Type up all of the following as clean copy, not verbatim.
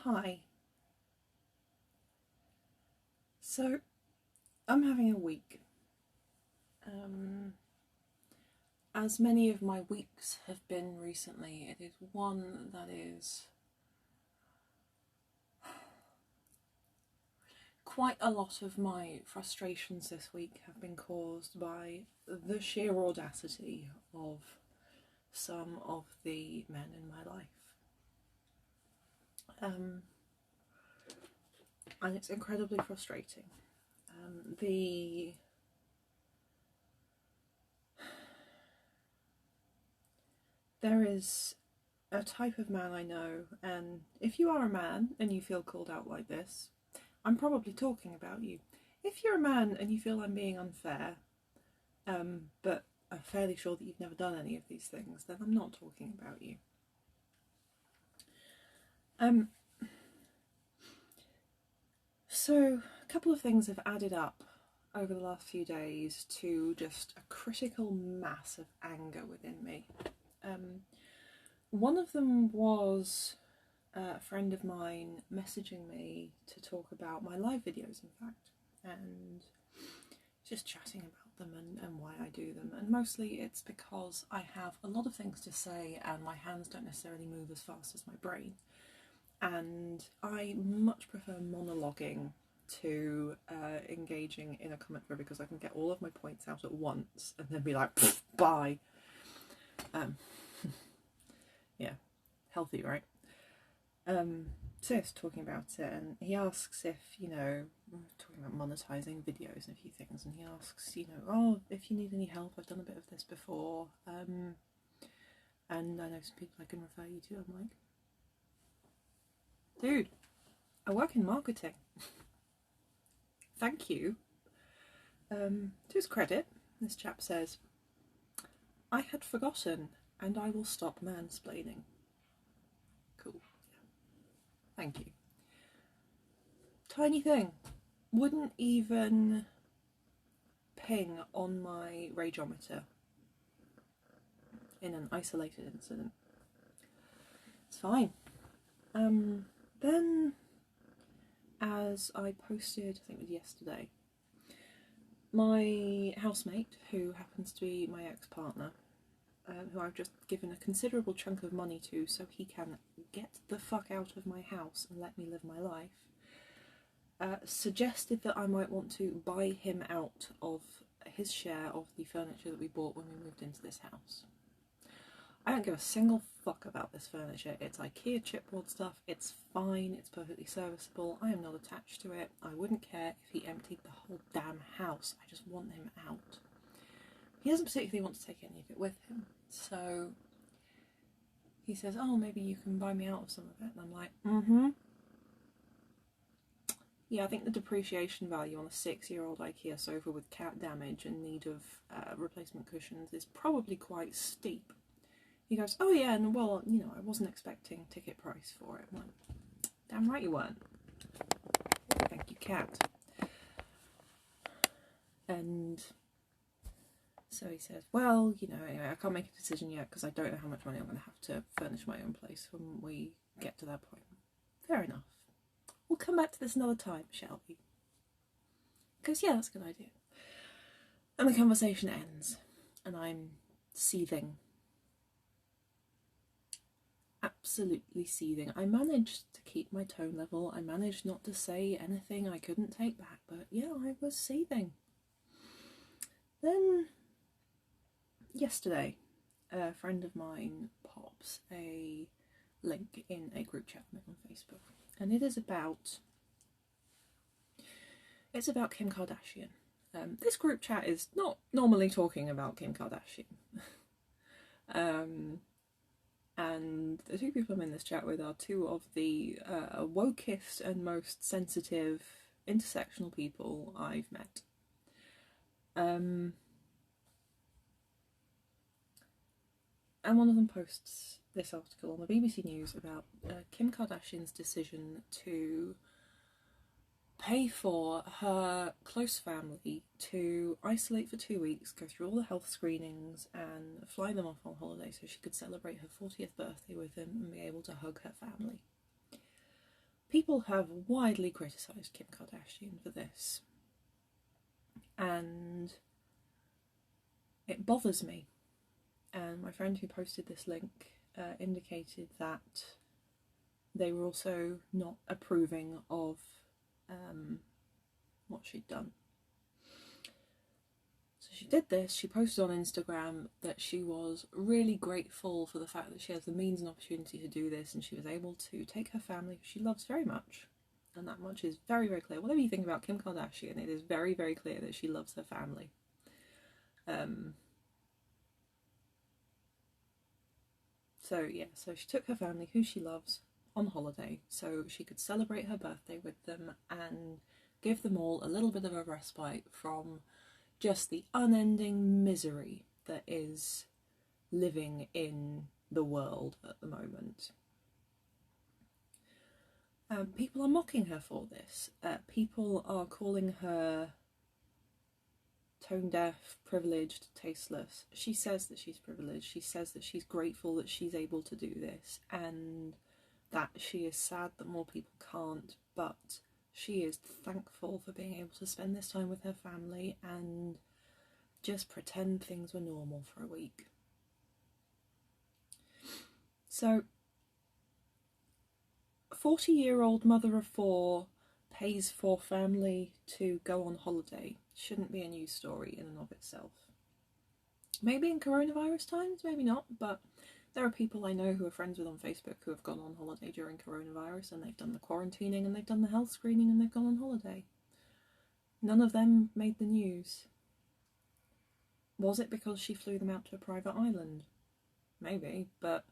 Hi. So, I'm having a week. As many of my weeks have been recently, it is one that is quite a lot of my frustrations this week have been caused by the sheer audacity of some of the men in my life. And it's incredibly frustrating. There is a type of man I know, and if you are a man and you feel called out like this, I'm probably talking about you. If you're a man and you feel I'm being unfair, but I'm fairly sure that you've never done any of these things, then I'm not talking about you. So a couple of things have added up over the last few days to just a critical mass of anger within me. One of them was a friend of mine messaging me to talk about my live videos, in fact, and just chatting about them and why I do them. And mostly it's because I have a lot of things to say and my hands don't necessarily move as fast as my brain. And I much prefer monologuing to engaging in a comment thread because I can get all of my points out at once and then be like, bye. Yeah, healthy, right? So he's talking about it, and he asks if, talking about monetizing videos and a few things, and he asks, oh, if you need any help, I've done a bit of this before, and I know some people I can refer you to. I'm like, dude, I work in marketing. Thank you. To his credit, this chap says, I had forgotten, and I will stop mansplaining. Cool. Thank you. Tiny thing. Wouldn't even ping on my rageometer in an isolated incident. It's fine. Then, as I posted, I think it was yesterday, my housemate, who happens to be my ex-partner, who I've just given a considerable chunk of money to so he can get the fuck out of my house and let me live my life, suggested that I might want to buy him out of his share of the furniture that we bought when we moved into this house. I don't give a single fuck about this furniture. It's IKEA chipboard stuff, it's fine, it's perfectly serviceable, I am not attached to it. I wouldn't care if he emptied the whole damn house, I just want him out. He doesn't particularly want to take any of it with him, so he says, oh, maybe you can buy me out of some of it, and I'm like, Yeah, I think the depreciation value on a 6-year-old IKEA sofa with cat damage and need of replacement cushions is probably quite steep. He goes, oh yeah, and well, I wasn't expecting ticket price for it. I'm like, damn right you weren't. Thank you, cat. And so he says, well, anyway, I can't make a decision yet because I don't know how much money I'm going to have to furnish my own place when we get to that point. Fair enough. We'll come back to this another time, shall we? Because, yeah, that's a good idea. And the conversation ends, and I'm seething. Absolutely seething. I managed to keep my tone level. I managed not to say anything I couldn't take back, but yeah, I was seething. Then, yesterday, a friend of mine pops a link in a group chat on Facebook, and it is about Kim Kardashian. This group chat is not normally talking about Kim Kardashian. And the two people I'm in this chat with are two of the wokest and most sensitive intersectional people I've met. And one of them posts this article on the BBC News about Kim Kardashian's decision to pay for her close family to isolate for 2 weeks, go through all the health screenings and fly them off on holiday so she could celebrate her 40th birthday with them and be able to hug her family. people have widely criticised Kim Kardashian for this, and it bothers me. And my friend who posted this link indicated that they were also not approving of what she'd done. So she did this, she posted on Instagram that she was really grateful for the fact that she has the means and opportunity to do this, and she was able to take her family, who she loves very much, and that much is very, very clear. Whatever you think about Kim Kardashian, it is very, very clear that she loves her family. So she took her family, who she loves, on holiday so she could celebrate her birthday with them and give them all a little bit of a respite from just the unending misery that is living in the world at the moment. People are mocking her for this. People are calling her tone deaf, privileged, tasteless. She says that she's privileged. She says that she's grateful that she's able to do this, and that she is sad that more people can't, but she is thankful for being able to spend this time with her family and just pretend things were normal for a week. So, a 40-year-old mother of four pays for family to go on holiday. Shouldn't be a news story in and of itself. Maybe in coronavirus times, maybe not, but there are people I know who are friends with on Facebook who have gone on holiday during coronavirus, and they've done the quarantining and they've done the health screening and they've gone on holiday. None of them made the news. Was it because she flew them out to a private island? Maybe, but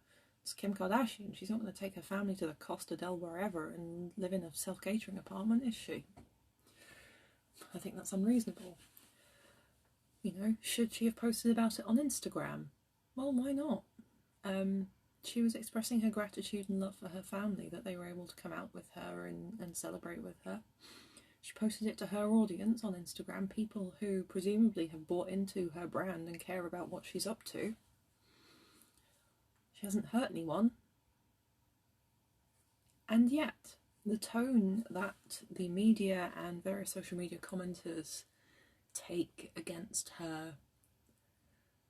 it's Kim Kardashian. She's not going to take her family to the Costa del wherever and live in a self-catering apartment, is she? I think that's unreasonable. You know, should she have posted about it on Instagram? Well, why not? She was expressing her gratitude and love for her family that they were able to come out with her and celebrate with her. She posted it to her audience on Instagram, people who presumably have bought into her brand and care about what she's up to. She hasn't hurt anyone. And yet, the tone that the media and various social media commenters take against her,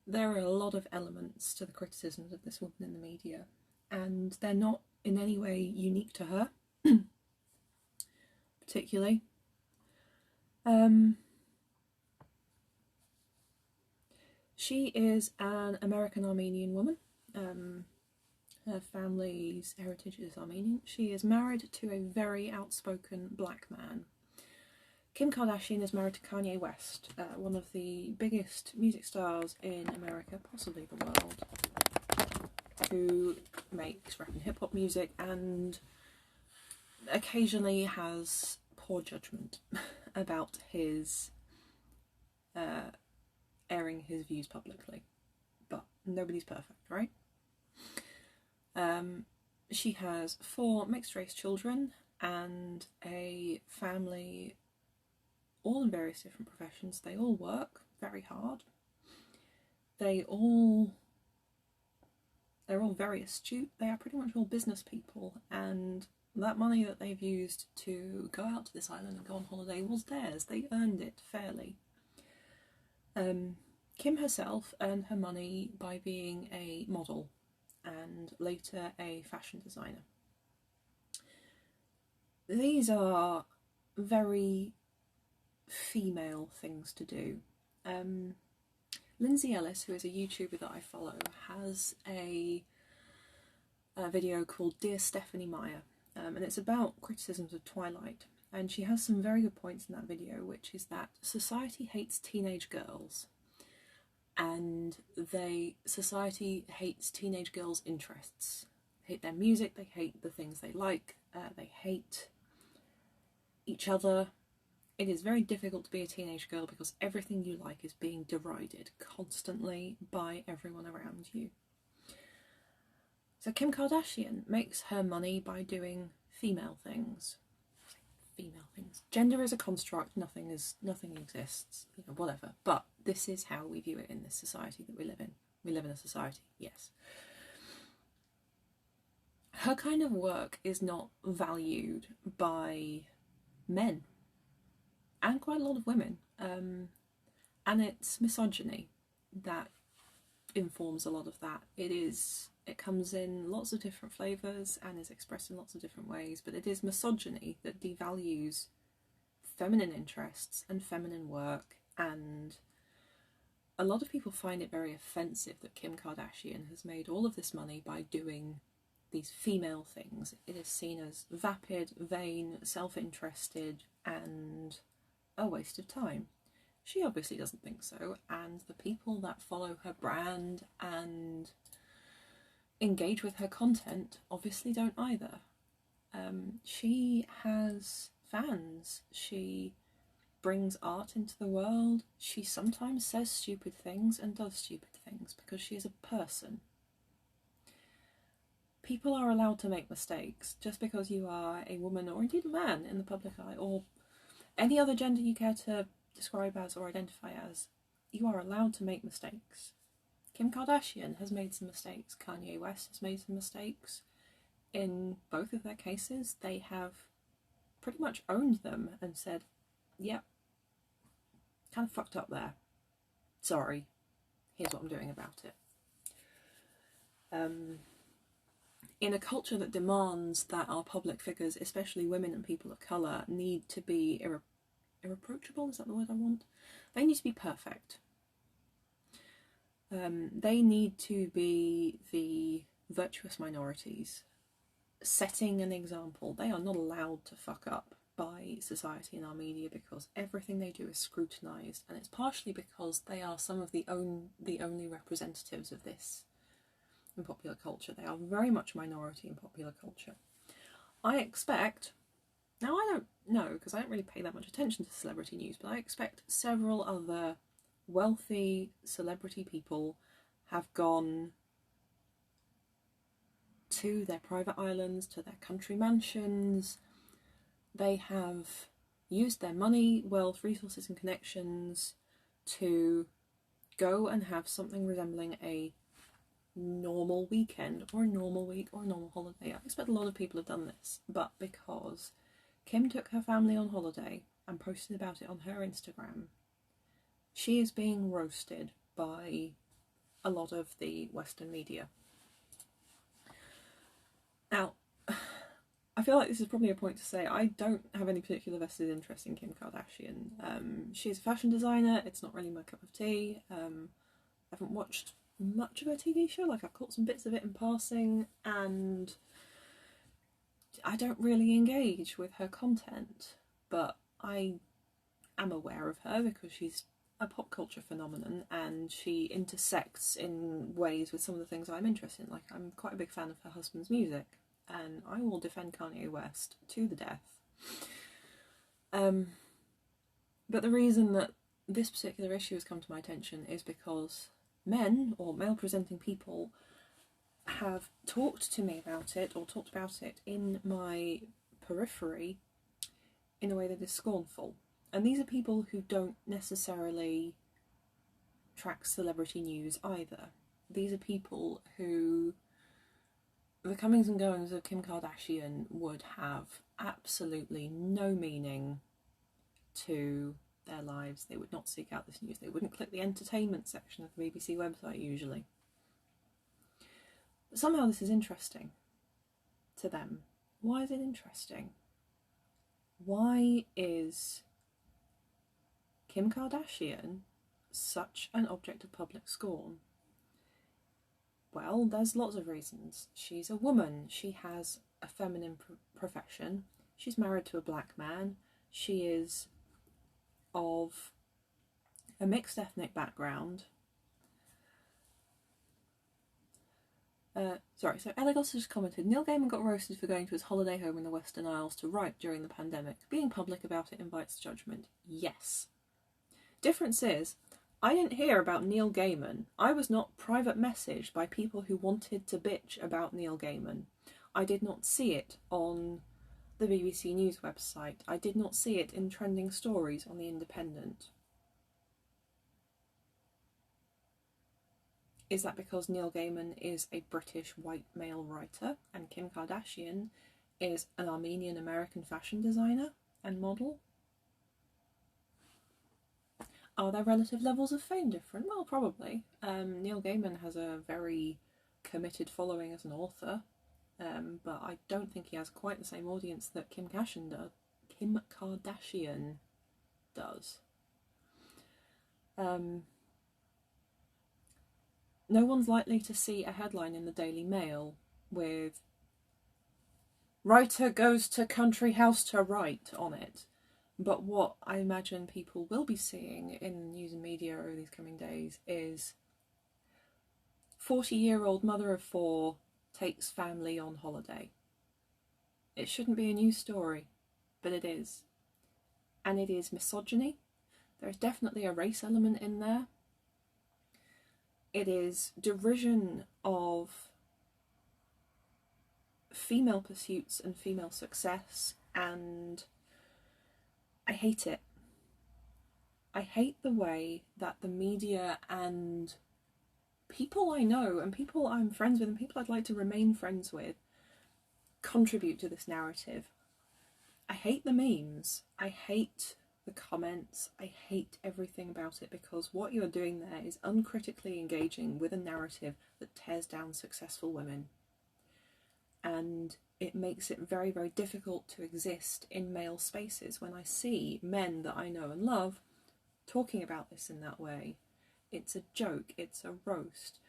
there are a lot of elements to the criticisms of this woman in the media, and they're not in any way unique to her, particularly. She is an American Armenian woman. Her family's heritage is Armenian. She is married to a very outspoken black man. Kim Kardashian is married to Kanye West, one of the biggest music stars in America, possibly the world, who makes rap and hip-hop music and occasionally has poor judgment about his airing his views publicly. But nobody's perfect, right? She has 4 mixed-race children and a family, all in various different professions. They all work very hard. They're all very astute. They are pretty much all business people, and that money that they've used to go out to this island and go on holiday was theirs. They earned it fairly. Kim herself earned her money by being a model and later a fashion designer. These are very female things to do. Lindsay Ellis, who is a YouTuber that I follow, has a video called Dear Stephanie Meyer, and it's about criticisms of Twilight, and she has some very good points in that video, which is that society hates teenage girls, and society hates teenage girls' interests. They hate their music, they hate the things they like, they hate each other. It is very difficult to be a teenage girl because everything you like is being derided constantly by everyone around you. So Kim Kardashian makes her money by doing female things. Gender is a construct, nothing exists, you know, whatever. But this is how we view it in this society that we live in. We live in a society, yes. her kind of work is not valued by men and quite a lot of women, and it's misogyny that informs a lot of that. It comes in lots of different flavours and is expressed in lots of different ways, but it is misogyny that devalues feminine interests and feminine work, and a lot of people find it very offensive that Kim Kardashian has made all of this money by doing these female things. It is seen as vapid, vain, self-interested, and a waste of time. She obviously doesn't think so, and the people that follow her brand and engage with her content obviously don't either. She has fans. She brings art into the world. She sometimes says stupid things and does stupid things because she is a person. People are allowed to make mistakes. Just because you are a woman or indeed a man in the public eye, or any other gender you care to describe as or identify as, you are allowed to make mistakes. Kim Kardashian has made some mistakes. Kanye West has made some mistakes. In both of their cases, they have pretty much owned them and said, yep, kind of fucked up there. Sorry, here's what I'm doing about it. In a culture that demands that our public figures, especially women and people of colour, need to be irreproachable, is that the word I want? They need to be perfect. They need to be the virtuous minorities, setting an example. They are not allowed to fuck up by society and our media because everything they do is scrutinised, and it's partially because they are some of the only representatives of this in popular culture. They are very much minority in popular culture. I expect, now I don't know because I don't really pay that much attention to celebrity news, but I expect several other wealthy celebrity people have gone to their private islands, to their country mansions. They have used their money, wealth, resources and connections to go and have something resembling a normal weekend or a normal week or a normal holiday. I expect a lot of people have done this, but because Kim took her family on holiday and posted about it on her Instagram, she is being roasted by a lot of the Western media. Now, I feel like this is probably a point to say I don't have any particular vested interest in Kim Kardashian. She's a fashion designer. It's not really my cup of tea. I haven't watched much of her TV show. Like, I've caught some bits of it in passing, and I don't really engage with her content, but I am aware of her because she's a pop culture phenomenon and she intersects in ways with some of the things I'm interested in. Like, I'm quite a big fan of her husband's music, and I will defend Kanye West to the death. But the reason that this particular issue has come to my attention is because men, or male-presenting people, have talked to me about it, or talked about it in my periphery in a way that is scornful. And these are people who don't necessarily track celebrity news either. These are people who the comings and goings of Kim Kardashian would have absolutely no meaning to their lives. They would not seek out this news. They wouldn't click the entertainment section of the BBC website usually. But somehow this is interesting to them. Why is it interesting? Why is Kim Kardashian such an object of public scorn? Well, there's lots of reasons. She's a woman. She has a feminine profession. She's married to a black man. She is of a mixed ethnic background. So Elagos has commented, Neil Gaiman got roasted for going to his holiday home in the Western Isles to write during the pandemic. Being public about it invites judgment. Yes. Difference is, I didn't hear about Neil Gaiman. I was not private messaged by people who wanted to bitch about Neil Gaiman. I did not see it on the BBC News website. I did not see it in trending stories on The Independent. Is that because Neil Gaiman is a British white male writer and Kim Kardashian is an Armenian American fashion designer and model? Are their relative levels of fame different? Well, probably. Neil Gaiman has a very committed following as an author, but I don't think he has quite the same audience that Kim Kardashian does. No one's likely to see a headline in the Daily Mail with "Writer goes to country house to write" on it. But what I imagine people will be seeing in news and media over these coming days is 40-year-old mother of 4 takes family on holiday. It shouldn't be a news story, but it is. And it is misogyny. There's definitely a race element in there. It is derision of female pursuits and female success, and I hate it. I hate the way that the media and people I know and people I'm friends with and people I'd like to remain friends with contribute to this narrative. I hate the memes. I hate the comments. I hate everything about it, because what you're doing there is uncritically engaging with a narrative that tears down successful women. And it makes it very, very difficult to exist in male spaces when I see men that I know and love talking about this in that way. It's a joke, it's a roast,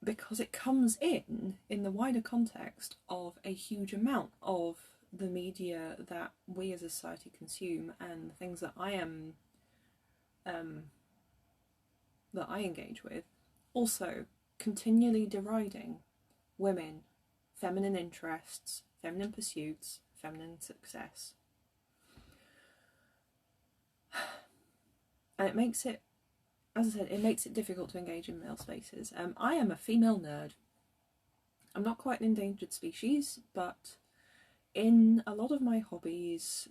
because it comes in the wider context of a huge amount of the media that we as a society consume, and the things that I engage with, also continually deriding women, feminine interests, feminine pursuits, feminine success. And it makes it, as I said, it makes it difficult to engage in male spaces. I am a female nerd. I'm not quite an endangered species, but in a lot of my hobbies,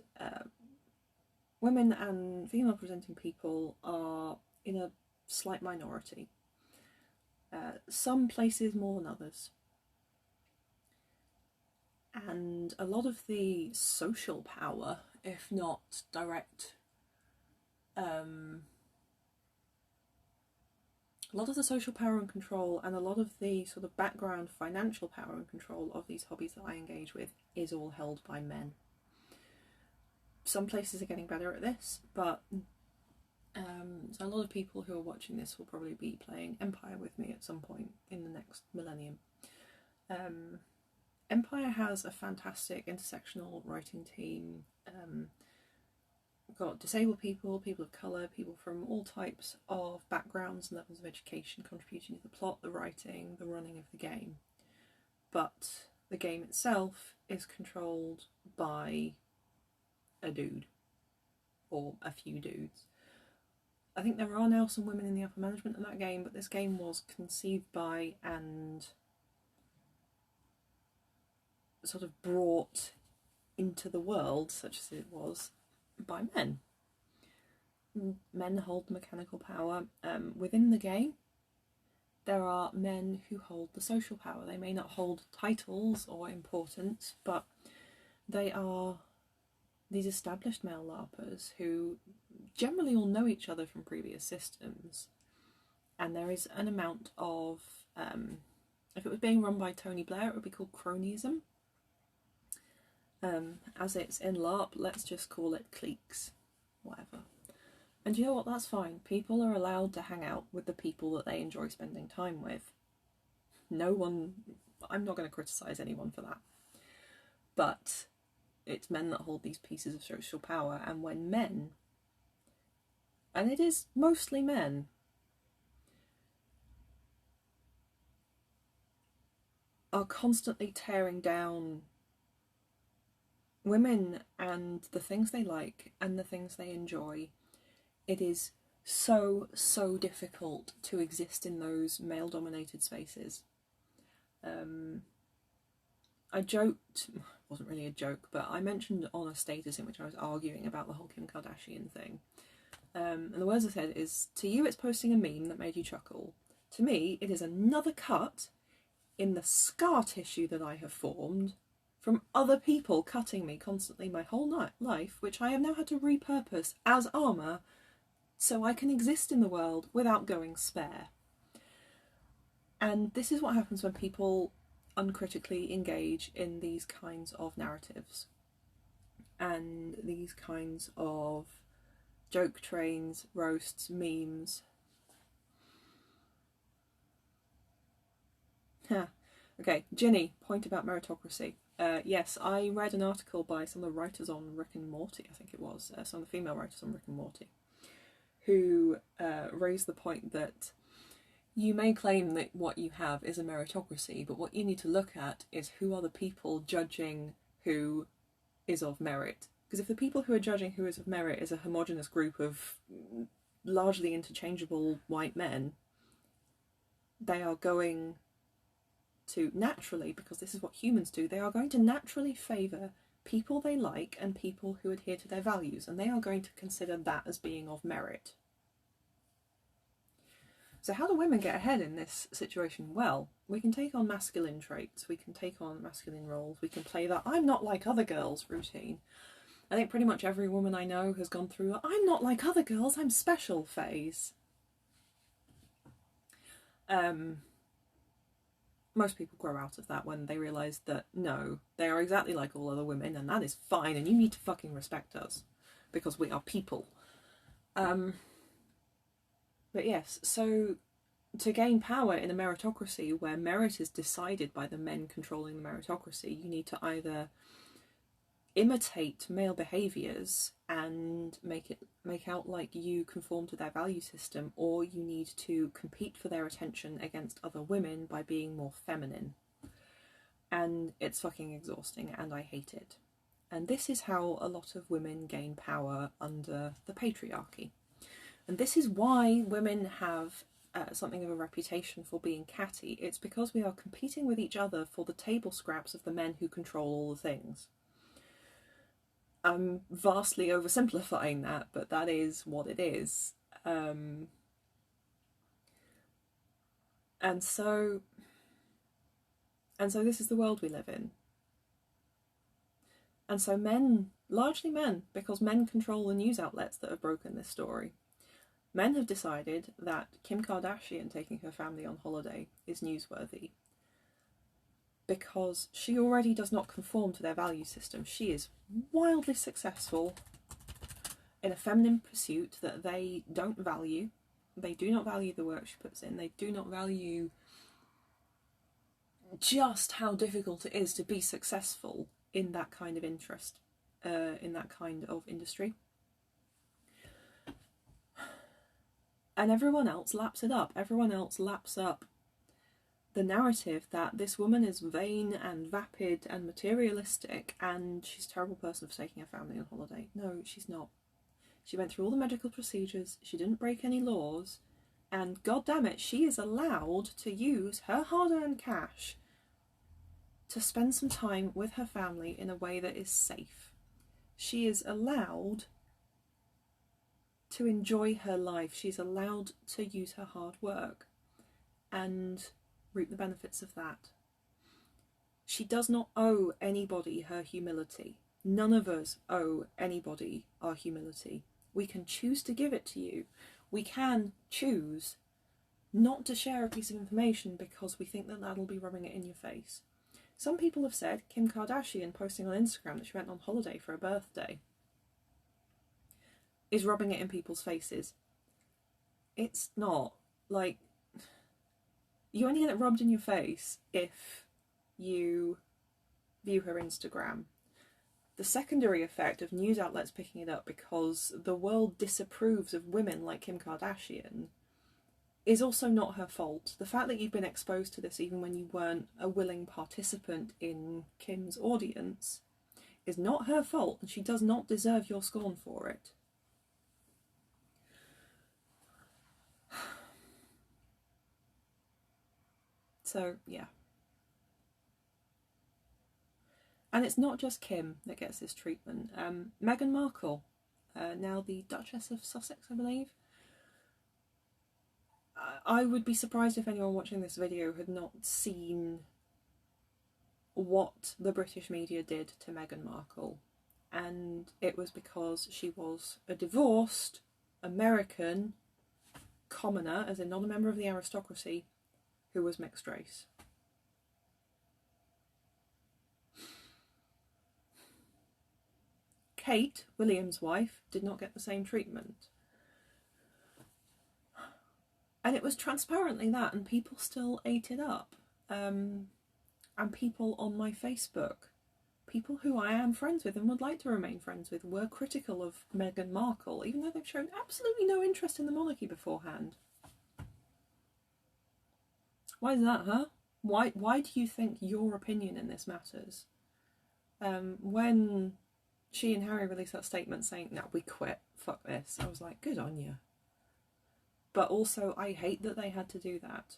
women and female presenting people are in a slight minority. Some places more than others. And a lot of the social power, if not direct, a lot of the social power and control, and a lot of the sort of background financial power and control of these hobbies that I engage with is all held by men. Some places are getting better at this, but so a lot of people who are watching this will probably be playing Empire with me at some point in the next millennium. Empire has a fantastic intersectional writing team. We've got disabled people, people of colour, people from all types of backgrounds and levels of education contributing to the plot, the writing, the running of the game. But the game itself is controlled by a dude, or a few dudes. I think there are now some women in the upper management of that game, but this game was conceived by and sort of brought into the world, such as it was, by men. Men hold the mechanical power. Within the game, there are men who hold the social power. They may not hold titles or importance, but they are these established male LARPers who generally all know each other from previous systems. And there is an amount of, if it was being run by Tony Blair, it would be called cronyism. As it's in LARP, let's just call it cliques, whatever. And you know what, that's fine. People are allowed to hang out with the people that they enjoy spending time with. I'm not going to criticise anyone for that. But it's men that hold these pieces of social power, and when men, and it is mostly men, are constantly tearing down women and the things they like and the things they enjoy, it is so difficult to exist in those male-dominated spaces. I joked, it wasn't really a joke, but I mentioned on a status in which I was arguing about the whole Kim Kardashian thing. And the words I said is, to you it's posting a meme that made you chuckle. To me, it is another cut in the scar tissue that I have formed from other people cutting me constantly my whole life, which I have now had to repurpose as armour so I can exist in the world without going spare. And this is what happens when people uncritically engage in these kinds of narratives and these kinds of joke trains, roasts, memes. Okay, Ginny, point about meritocracy. Yes, I read an article by some of the writers on Rick and Morty, I think it was, some of the female writers on Rick and Morty, who raised the point that you may claim that what you have is a meritocracy, but what you need to look at is who are the people judging who is of merit. Because if the people who are judging who is of merit is a homogenous group of largely interchangeable white men, they are going to naturally, because this is what humans do, they are going to naturally favour people they like and people who adhere to their values, and they are going to consider that as being of merit. So how do women get ahead in this situation? Well, we can take on masculine traits, we can take on masculine roles, we can play that I'm not like other girls routine. I think pretty much every woman I know has gone through a I'm not like other girls, I'm special phase. Most people grow out of that when they realise that no, they are exactly like all other women and that is fine and you need to fucking respect us because we are people. But yes, so to gain power in a meritocracy where merit is decided by the men controlling the meritocracy, you need to either imitate male behaviours and make out like you conform to their value system, or you need to compete for their attention against other women by being more feminine. And it's fucking exhausting and I hate it. And this is how a lot of women gain power under the patriarchy. And this is why women have something of a reputation for being catty. It's because we are competing with each other for the table scraps of the men who control all the things. I'm vastly oversimplifying that, but that is what it is. And so this is the world we live in. And so men, largely men, because men control the news outlets that have broken this story, men have decided that Kim Kardashian taking her family on holiday is newsworthy because she already does not conform to their value system. She is wildly successful in a feminine pursuit that they don't value. They do not value the work she puts in. They do not value just how difficult it is to be successful in that kind of interest, in that kind of industry. And everyone else laps it up. Everyone else laps up the narrative that this woman is vain and vapid and materialistic and she's a terrible person for taking her family on holiday. No, she's not. She went through all the medical procedures, she didn't break any laws, and god damn it, she is allowed to use her hard-earned cash to spend some time with her family in a way that is safe. She is allowed to enjoy her life. She's allowed to use her hard work and reap the benefits of that. She does not owe anybody her humility. None of us owe anybody our humility. We can choose to give it to you. We can choose not to share a piece of information because we think that that'll be rubbing it in your face. Some people have said Kim Kardashian posting on Instagram that she went on holiday for her birthday is rubbing it in people's faces. It's not. Like, you only get it rubbed in your face if you view her Instagram. The secondary effect of news outlets picking it up because the world disapproves of women like Kim Kardashian is also not her fault. The fact that you've been exposed to this even when you weren't a willing participant in Kim's audience is not her fault, and she does not deserve your scorn for it. So, yeah. And it's not just Kim that gets this treatment. Meghan Markle, now the Duchess of Sussex, I believe. I would be surprised if anyone watching this video had not seen what the British media did to Meghan Markle. And it was because she was a divorced American commoner, as in not a member of the aristocracy, who was mixed race. Kate, William's wife, did not get the same treatment. And it was transparently that, and people still ate it up. And people on my Facebook, people who I am friends with and would like to remain friends with, were critical of Meghan Markle, even though they've shown absolutely no interest in the monarchy beforehand. Why is that, huh? Why do you think your opinion in this matters? When she and Harry released that statement saying, no, we quit, fuck this, I was like, good on you. But also, I hate that they had to do that.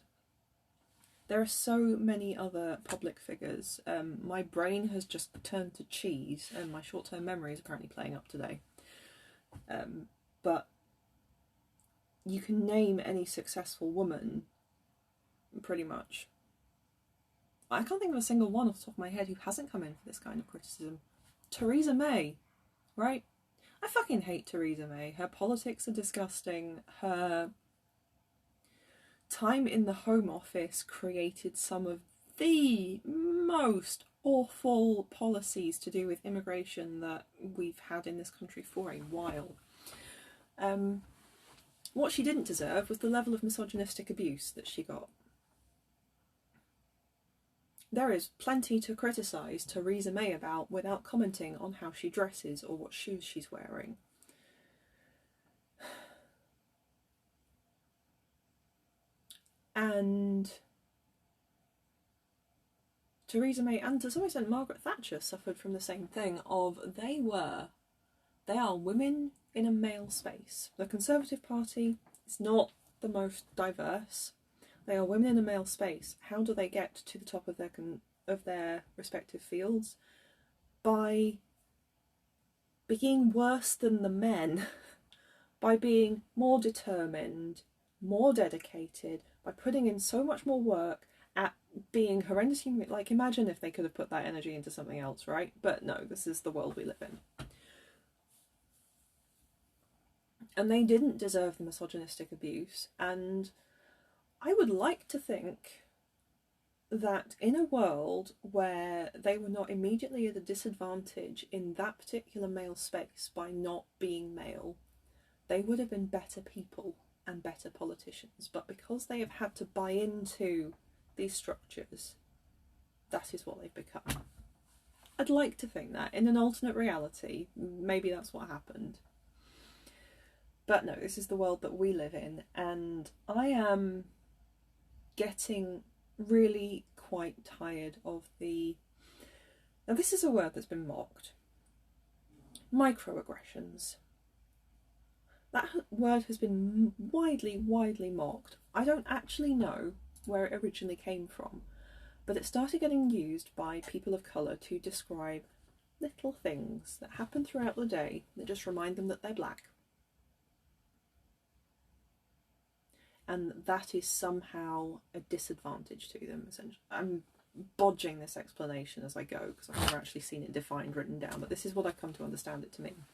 There are so many other public figures. My brain has just turned to cheese, and my short-term memory is apparently playing up today. But you can name any successful woman, pretty much. I can't think of a single one off the top of my head who hasn't come in for this kind of criticism. Theresa May, right? I fucking hate Theresa May. Her politics are disgusting. Her time in the Home Office created some of the most awful policies to do with immigration that we've had in this country for a while. What she didn't deserve was the level of misogynistic abuse that she got. There is plenty to criticise Theresa May about without commenting on how she dresses or what shoes she's wearing. And Theresa May and to some extent Margaret Thatcher suffered from the same thing of they are women in a male space. The Conservative Party is not the most diverse. They are women in a male space. How do they get to the top of their respective fields? By being worse than the men, by being more determined, more dedicated, by putting in so much more work at being horrendously, like, imagine if they could have put that energy into something else, right? But no, this is the world we live in. And they didn't deserve the misogynistic abuse, and I would like to think that in a world where they were not immediately at a disadvantage in that particular male space by not being male, they would have been better people and better politicians. But because they have had to buy into these structures, that is what they've become. I'd like to think that in an alternate reality, maybe that's what happened. But no, this is the world that we live in, and I am getting really quite tired of the... Now this is a word that's been mocked. Microaggressions. That word has been widely mocked. I don't actually know where it originally came from, but it started getting used by people of colour to describe little things that happen throughout the day that just remind them that they're black. And that is somehow a disadvantage to them, essentially. I'm bodging this explanation as I go, because I've never actually seen it defined, written down, but this is what I've come to understand it to mean.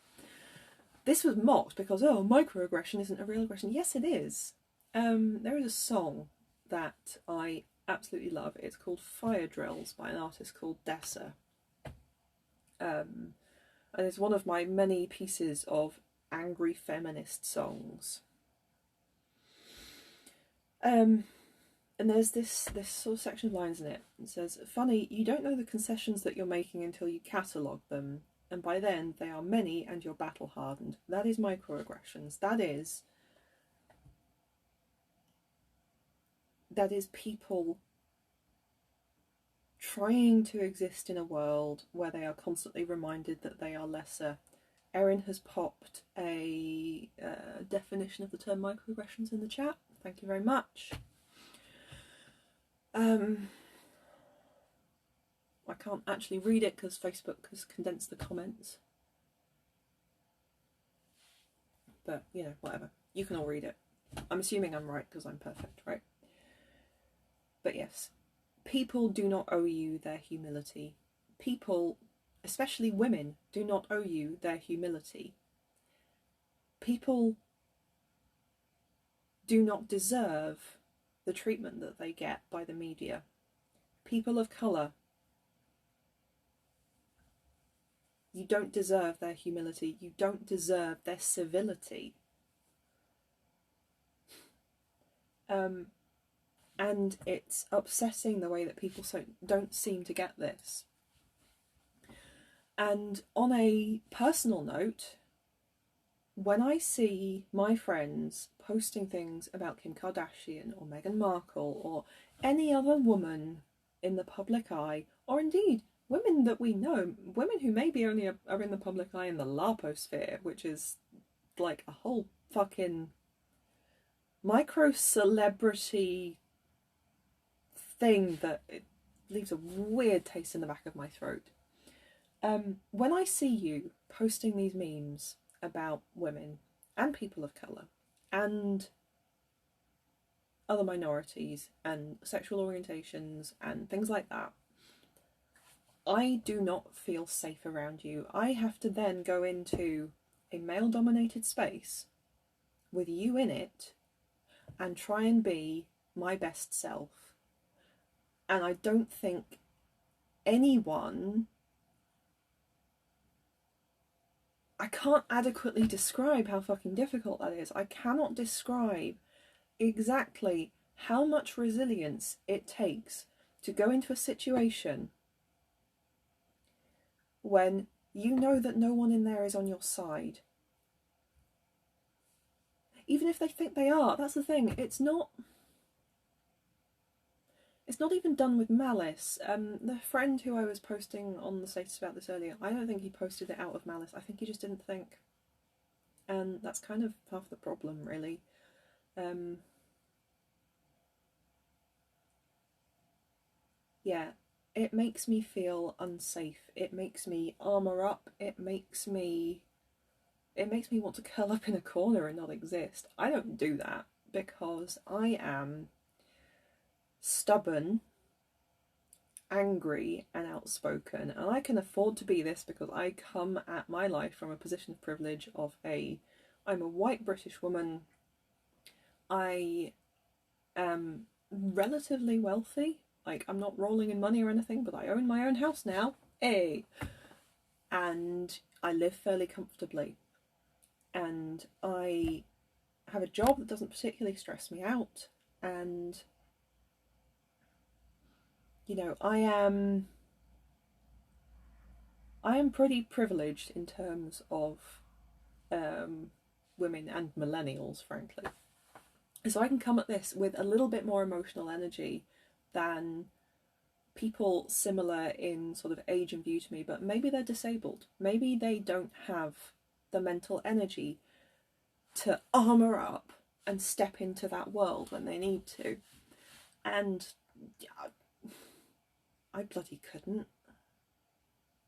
This was mocked because, oh, microaggression isn't a real aggression. Yes, it is. There is a song that I absolutely love. It's called Fire Drills by an artist called Dessa. And it's one of my many pieces of angry feminist songs. And there's this sort of section of lines in it. It says, funny, you don't know the concessions that you're making until you catalogue them, and by then they are many and you're battle hardened. That is microaggressions. That is people trying to exist in a world where they are constantly reminded that they are lesser. Erin has popped a definition of the term microaggressions in the chat. Thank you very much. I can't actually read it because Facebook has condensed the comments. But, you know, whatever. You can all read it. I'm assuming I'm right because I'm perfect, right? But yes, people do not owe you their humility. People, especially women, do not owe you their humility. People do not deserve the treatment that they get by the media. People of colour, you don't deserve their humility. You don't deserve their civility. And it's upsetting the way that people don't seem to get this. And on a personal note, when I see my friends posting things about Kim Kardashian or Meghan Markle or any other woman in the public eye, or indeed women that we know, women who maybe only are in the public eye in the LARPosphere, which is like a whole fucking micro-celebrity thing that it leaves a weird taste in the back of my throat. When I see you posting these memes about women and people of colour and other minorities and sexual orientations and things like that, I do not feel safe around you. I have to then go into a male-dominated space with you in it and try and be my best self. And I don't think anyone... I can't adequately describe how fucking difficult that is. I cannot describe exactly how much resilience it takes to go into a situation when you know that no one in there is on your side. Even if they think they are, that's the thing. It's not even done with malice. The friend who I was posting on the status about this earlier, I don't think he posted it out of malice. I think he just didn't think. And that's kind of half the problem, really. Yeah, it makes me feel unsafe. It makes me armour up. It makes me want to curl up in a corner and not exist. I don't do that because I am stubborn, angry and outspoken, and I can afford to be this because I come at my life from a position of privilege of I'm a white British woman. I am relatively wealthy. Like, I'm not rolling in money or anything, but I own my own house now. Hey! And I live fairly comfortably. And I have a job that doesn't particularly stress me out. And, you know, I am pretty privileged in terms of women and millennials, frankly. So I can come at this with a little bit more emotional energy than people similar in sort of age and view to me, but maybe they're disabled. Maybe they don't have the mental energy to armour up and step into that world when they need to. And I bloody couldn't.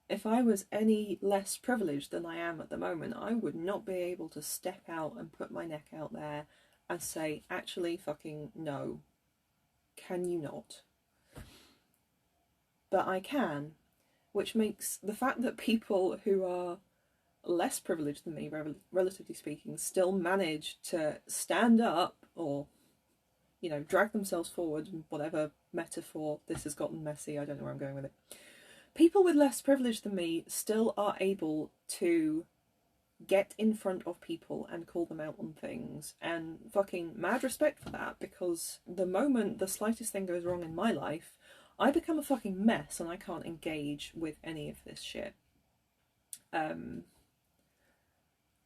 If I was any less privileged than I am at the moment, I would not be able to step out and put my neck out there and say, actually fucking no. Can you not? But I can, which makes the fact that people who are less privileged than me, relatively speaking, still manage to stand up or, you know, drag themselves forward, whatever metaphor, this has gotten messy, I don't know where I'm going with it. People with less privilege than me still are able to get in front of people and call them out on things, and fucking mad respect for that, because the moment the slightest thing goes wrong in my life, I become a fucking mess and I can't engage with any of this shit.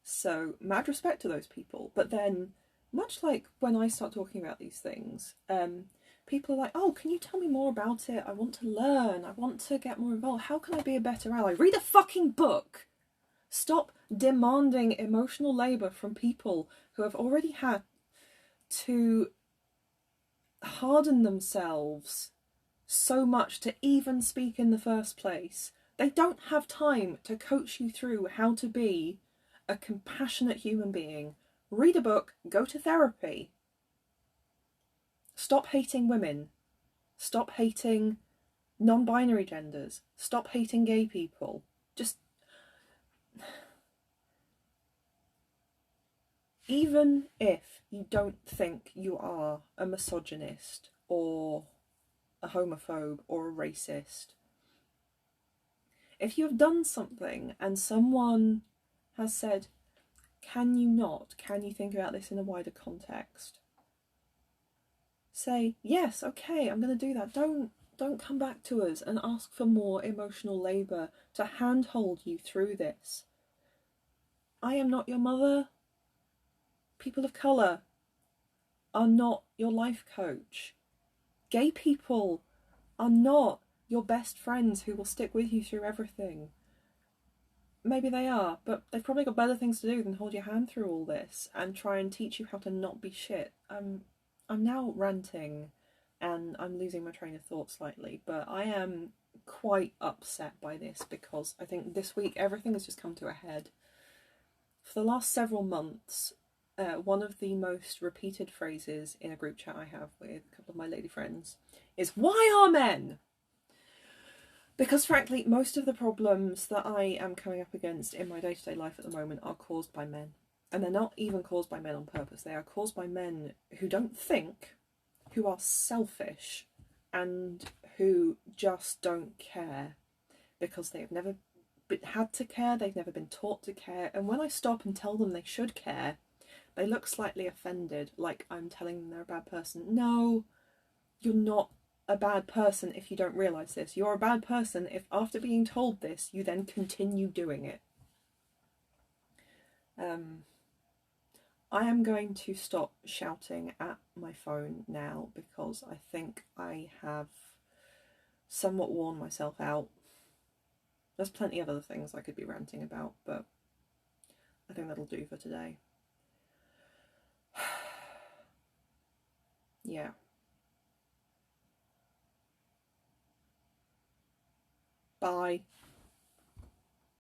So mad respect to those people. But then, much like when I start talking about these things, people are like, oh, can you tell me more about it? I want to learn. I want to get more involved. How can I be a better ally? Read a fucking book! Stop demanding emotional labour from people who have already had to harden themselves so much to even speak in the first place. They don't have time to coach you through how to be a compassionate human being Read a book, go to therapy. Stop hating women. Stop hating non-binary genders. Stop hating gay people. Just... even if you don't think you are a misogynist or a homophobe or a racist, if you have done something and someone has said, can you think about this in a wider context? Say, yes, okay, I'm going to do that. Don't come back to us and ask for more emotional labour to handhold you through this. I am not your mother. People of colour are not your life coach. Gay people are not your best friends who will stick with you through everything. Maybe they are, but they've probably got better things to do than hold your hand through all this and try and teach you how to not be shit. I'm now ranting and I'm losing my train of thought slightly, but I am quite upset by this because I think this week everything has just come to a head. For the last several months, one of the most repeated phrases in a group chat I have with a couple of my lady friends is, why are men? Because frankly, most of the problems that I am coming up against in my day-to-day life at the moment are caused by men. And they're not even caused by men on purpose. They are caused by men who don't think, who are selfish, and who just don't care. Because they've never had to care, they've never been taught to care. And when I stop and tell them they should care, they look slightly offended, like I'm telling them they're a bad person. No, you're not a bad person if you don't realise this. You're a bad person if after being told this, you then continue doing it. I am going to stop shouting at my phone now because I think I have somewhat worn myself out. There's plenty of other things I could be ranting about, but I think that'll do for today. Yeah. Bye.